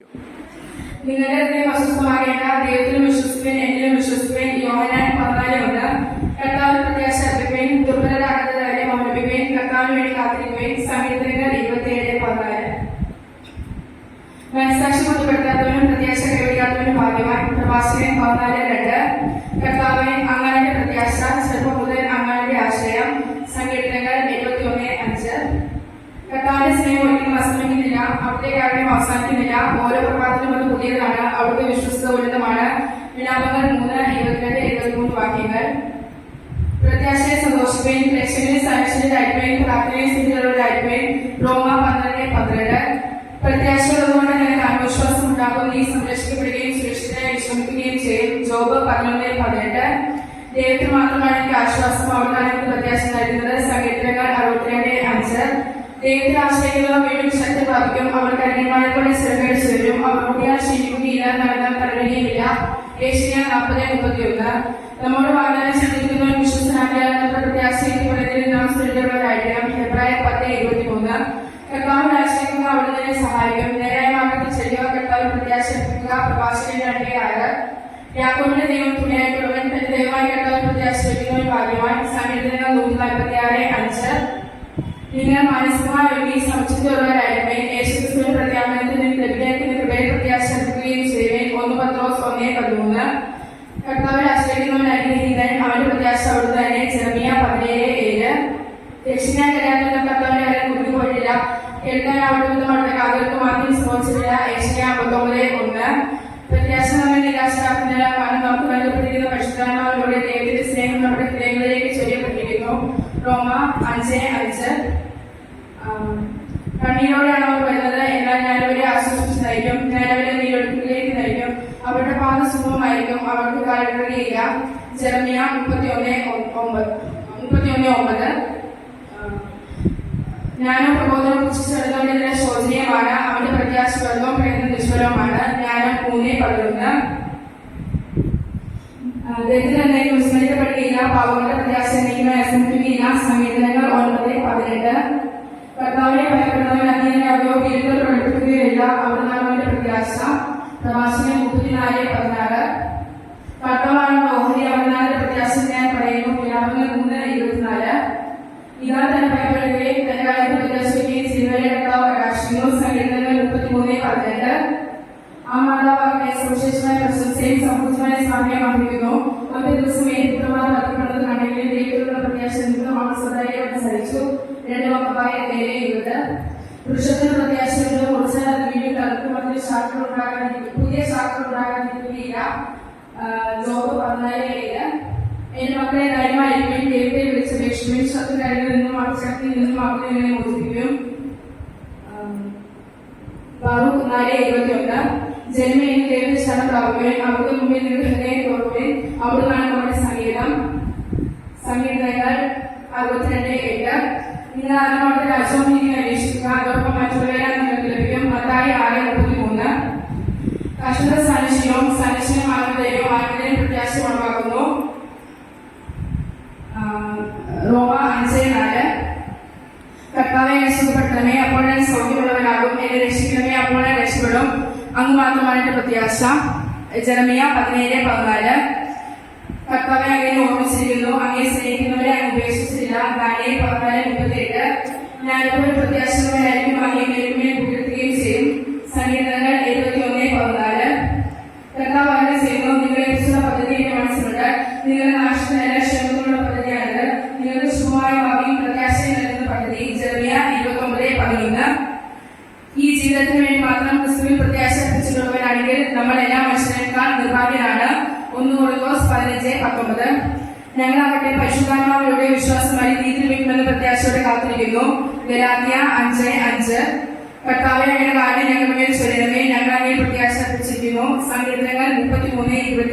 നിങ്ങളുടെ ഹൃദയം അസ്വസ്ഥമാകേണ്ട, ദൈവത്തിലും വിശ്വസിക്കുവാൻ എന്നിലും വിശ്വസിക്കുവാൻ. യോഹന്നാൻ 14:1. കർത്താവിൽ പ്രത്യാശ അർപ്പിക്കുവാൻ, ദുർബലരാകാത്തവരെ മൗനിപ്പിക്കുവാൻ, കർത്താവിന് വേണ്ടി കാത്തിരിക്കുവാൻ. സങ്കീർത്തനങ്ങൾ 27:14. മനസ്സാക്ഷി ബോധ്യപ്പെടുത്താത്തവനും പ്രത്യാശ കൈവിടാത്തവനും ഭാഗ്യവാൻ. പ്രഭാഷകൻ 14:2. കർത്താവേ, അങ്ങയുടെ പ്രത്യാശ, ചെറുപ്പം മുതൽ അങ്ങയുടെ ആശ്രയം. സങ്കീർത്തനങ്ങൾ 71:5. കർത്താവിന്റെ സ്നേഹം ഒരിക്കലും അസ്തമിക്കുന്നില്ല, അവിടുത്തെ കാര്യം അവസാനിക്കുന്നില്ല. ഓരോ പ്രഭാതത്തിലും അത് പുതിയതാണ്, അവിടുത്തെ വിശ്വസ്ത ഉന്നതമാണ്. വിലാപങ്ങൾ 3:22-23 വാക്യങ്ങൾ. പ്രത്യാശയെ സന്തോഷിപ്പേൻ, രക്ഷകനെ സഹിഷ്ണുരായിരിപ്പേൻ, പ്രാർത്ഥനയെ സ്ഥിതികളുള്ളവരായിരിപ്പേൻ. റോമ 12:12. പ്രത്യാശയുള്ളതുകൊണ്ട് നിനക്ക് ആത്മവിശ്വാസം ഉണ്ടാകും, നീ സംരക്ഷിക്കപ്പെടുകയും സുരക്ഷിതരായി വിശ്രമിക്കുകയും ചെയ്യും. ജോബ് 11:18. ദൈവത്തിൽ മാത്രമാണ് എനിക്ക് ആശ്വാസം, അവിടുന്നാണ് എനിക്ക് പ്രത്യാശ നൽകുന്നത്. സങ്കീർത്തനങ്ങൾ 62:5. ദൈവത്തിൽ ആശ്രയിക്കുന്നവർ വീണ്ടും ശക്തി പ്രാപിക്കും, അവർ കഠിനമായ പോലെ സ്ഥിരകരിച്ചു വരും, അവർ മുടിയാൽ ക്ഷീണിക്കുകയില്ല, നടന്നാൽ തടയുകയുമില്ല. ഏഷ്യ 40:31. നമ്മുടെ വാഗ്ദാനം ശ്രദ്ധിക്കുന്നവർ വിശ്വസനാക്കിയാൽ നമ്മുടെ പ്രത്യാശയ്ക്ക് ഫലത്തിൽ നാം സ്ഥിരതയുള്ളവരായിരിക്കണം. ഹെബ്രായർ 10:23. കർത്താവിൽ ആശ്രയിക്കുക, അവിടുന്ന് തന്നെ സഹായിക്കും. നേരായ മാർഗത്തിൽ ചെല്ലുക, കർത്താവിൽ പ്രത്യാശ അർപ്പിക്കുക. പ്രഭാഷകൻ 2:6. യാക്കോബിന്റെ ദൈവം തുണയായിട്ടുള്ളവൻ, തന്റെ ദൈവമായ കർത്താവിൽ പ്രത്യാശ വയ്ക്കുന്നവൻ ഭാഗ്യവാൻ. സങ്കീർത്തനങ്ങൾ 146:5. നിങ്ങൾ മാനസികമായി ഒരുങ്ങി സംശയമുള്ളവരായിരിക്കും. യേശുക്രിസ്തുവിന്റെ പ്രത്യാപനത്തിൽ നിന്ന് ലഭിക്കുന്ന കൃപയെ പ്രത്യാശ അർപ്പിക്കുകയും ചെയ്യുവേൻ. 1 പത്രോസ് 1:13. കർത്താവിൽ ആശ്രയിക്കുന്നവൻ അനുഗ്രഹീതൻ, അവന്റെ പ്രത്യാശ അവിടുന്ന് തന്നെ. ജെറമിയ 17:7. രക്ഷിക്കാൻ കഴിയാത്ത കർത്താവിന്റെ കാര്യം കുറിഞ്ഞുപോയിട്ടില്ല, കേൾക്കാൻ അവിടുന്ന് അവരുടെ കാതുകൾക്ക് മാത്രം സംഭവിച്ചിട്ടില്ല. ഏഷ്യ 59:1. പ്രത്യാശ നമ്മെ നിരാശരാക്കുന്നില്ല, കാരണം നമുക്ക് നൽകപ്പെട്ടിരിക്കുന്ന പരിശുദ്ധാത്മാവിലൂടെ ദൈവത്തിന്റെ സ്നേഹം നമ്മുടെ ഹൃദയങ്ങളിലേക്ക് ചൊരിയപ്പെട്ടിരിക്കുന്നു. റോമ 5:5. കണ്ണീരോടെയാണ് അവർ വരുന്നത്, എന്നാൽ ഞാനവരെ ആശ്വസിപ്പിച്ച് നയിക്കും, ഞാനവരെ നീരൊഴുക്കിലേക്ക് നയിക്കും. അവരുടെ പാത സുഖമായിരിക്കും, അവർക്ക് കാലിടറുകയില്ല. ജെറമിയ 31:9. ജ്ഞാനം പ്രബോധനം പുച്ഛിച്ചെടുത്തവനെതിരെ ശോചനീയമാണ്, അവന്റെ പ്രത്യാശ വെള്ളവും പ്രയത്നം നിഷ്ഫലവുമാണ്. ജ്ഞാനം 3:11. ദരിദ്രനെയും വിസ്മരിക്കപ്പെടുകയില്ല, പാവങ്ങളുടെ പ്രത്യാശ നീങ്ങുവാൻ അസംഖ്യമില്ല. സങ്കീർത്തനങ്ങൾ 9:18. കർത്താവിനെ ഭയപ്പെടുന്നവൻ അധീനെ അവയോഗ്യതകൾ പ്രകടിപ്പിക്കുകയില്ല, അവിടുന്ന് അവന്റെ പ്രത്യാശ. പ്രഭാഷകൻ 34:16. കർത്താവാണ് ഓഹരി, അവിടുന്ന് പ്രത്യാശ ഞാൻ പറയുന്നു. വിലാപങ്ങൾ 3:24. ഇതാ തന്നെ ഭയപ്പെടുകയും തന്റെ കാര്യത്തിൽ പ്രത്യാശിക്കുകയും ചെയ്യുന്നവരെ കർത്താവ് പ്രകാശിക്കുന്നു. സങ്കീർത്തനങ്ങൾ 33:12. ആ മാതാവാകട്ടെ സുവിശേഷമായ പ്രശംസയും സമൃദ്ധമായ സ്വാധീനം അർപ്പിക്കുന്നു. ഒരു ദിവസം ഏറ്റുമാർ വർദ്ധിക്കുന്നത് കണ്ടെങ്കിലും ദൈവത്തിലുള്ള പ്രത്യാശ നിമിത്തം അവൾ സ്വകാര്യമായിട്ട് സഹിച്ചു. 2 Mokkaയർ 7:20. വൃക്ഷത്തിന് പ്രത്യാശയുള്ളത് കുറിച്ചാൽ അത് വീണ്ടും തലക്കുമത്തിൽ ശാഖകൾ ഉണ്ടാകാതിരിക്കും, പുതിയ ശാഖകൾ ഉണ്ടാകാതിരിക്കുകയില്ല. ജോബ് 14:7. എന്റെ മക്കളെ ധൈര്യമായിരിക്കും, ദൈവത്തെ വിളിച്ചപേക്ഷിക്കും, ശത്രുക്കളിൽ നിന്നും ശക്തിയിൽ നിന്നും അവരെ നിന്നെ മോചിപ്പിക്കും. ബാറൂക്ക് 4:21. ജന്മയിൽ ദൈവത്തെ ശരണം പ്രാപിക്കുവാൻ, അവർക്ക് മുമ്പിൽ നിന്ന് ഹൃദയം തോർക്കുവാൻ, അവിടുന്നാണ് നമ്മുടെ സംഗീതം. സങ്കീർത്തനങ്ങൾ 62:8. നിങ്ങൾ ആദ്യം അവിടുത്തെ രാജ്യവും നീതി അന്വേഷിക്കുക, അതോടൊപ്പം മറ്റുള്ളവരെ നിങ്ങൾക്ക് ലഭിക്കും. മത്തായി 6:33. കഷ്ടത സന്നിശ്ചയമാകുന്ന ദൈവം ആത്മീയ പ്രത്യാശ ഉളവാക്കുന്നു. റോമ 5:4. കർത്താവെ സുഖപ്പെടുത്തണമേ, അപ്പോൾ ഞാൻ സൗഖ്യമുള്ളവനാകും, എന്നെ രക്ഷിക്കണമേ, അപ്പോൾ ഞാൻ രക്ഷപ്പെടും, അങ്ങ് മാത്രമാണ് എന്റെ പ്രത്യാശ. ജെറമിയ 17:14. കർത്താവെ അങ്ങനെ ഓർമ്മിച്ചിരിക്കുന്നു, അങ്ങേ സ്നേഹിക്കുന്നവരെ അങ്ങ് ഉപേക്ഷിച്ചില്ല. ദാനിയേൽ 14:38. ഞാനിപ്പോൾ പ്രത്യാശമായിരിക്കും, അങ്ങേ മേലുമേൽ പുകഴ്ത്തുകയും ചെയ്യും. സങ്കീർത്തനങ്ങൾ 71:14. കർത്താവ് അങ്ങനെ ചെയ്യുന്നു, നിങ്ങളെ കുറിച്ചുള്ള പദ്ധതി എന്റെ മനസ്സിലുണ്ട്, നിങ്ങളുടെ നാശത്തിനല്ല ക്ഷേമത്തിനുള്ള പദ്ധതിയാണിത്, നിങ്ങൾക്ക് ശുഭമായ ഭാവിയും പ്രത്യാശയും നൽകുന്ന പദ്ധതി. ജെറമിയ 29:11. ഈ ജീവിതത്തിന് വേണ്ടി മാത്രം ക്രിസ്തുവിൽ പ്രത്യാശ അർപ്പിച്ചിട്ടുള്ളവരാണെങ്കിൽ നമ്മൾ എല്ലാ മനുഷ്യനേക്കാൾ നിർഭാഗ്യരാണ്. 1 Korinthos 15:19. ഞങ്ങളാകട്ടെ പരിശുദ്ധാത്മാവിലൂടെ വിശ്വാസമായി നീതിയിൽ വയ്ക്കുമെന്ന് പ്രത്യാശയോടെ കാത്തിരിക്കുന്നു. ഗലാത്യ 5:5. കർത്താവെ അങ്ങയുടെ കാര്യം ഞങ്ങളുടെ മേൽ ചൊല്ലണമേ, ഞങ്ങൾ അങ്ങനെ പ്രത്യാശ അർപ്പിച്ചിരിക്കുന്നു. സങ്കീർത്തനങ്ങൾ 33:22.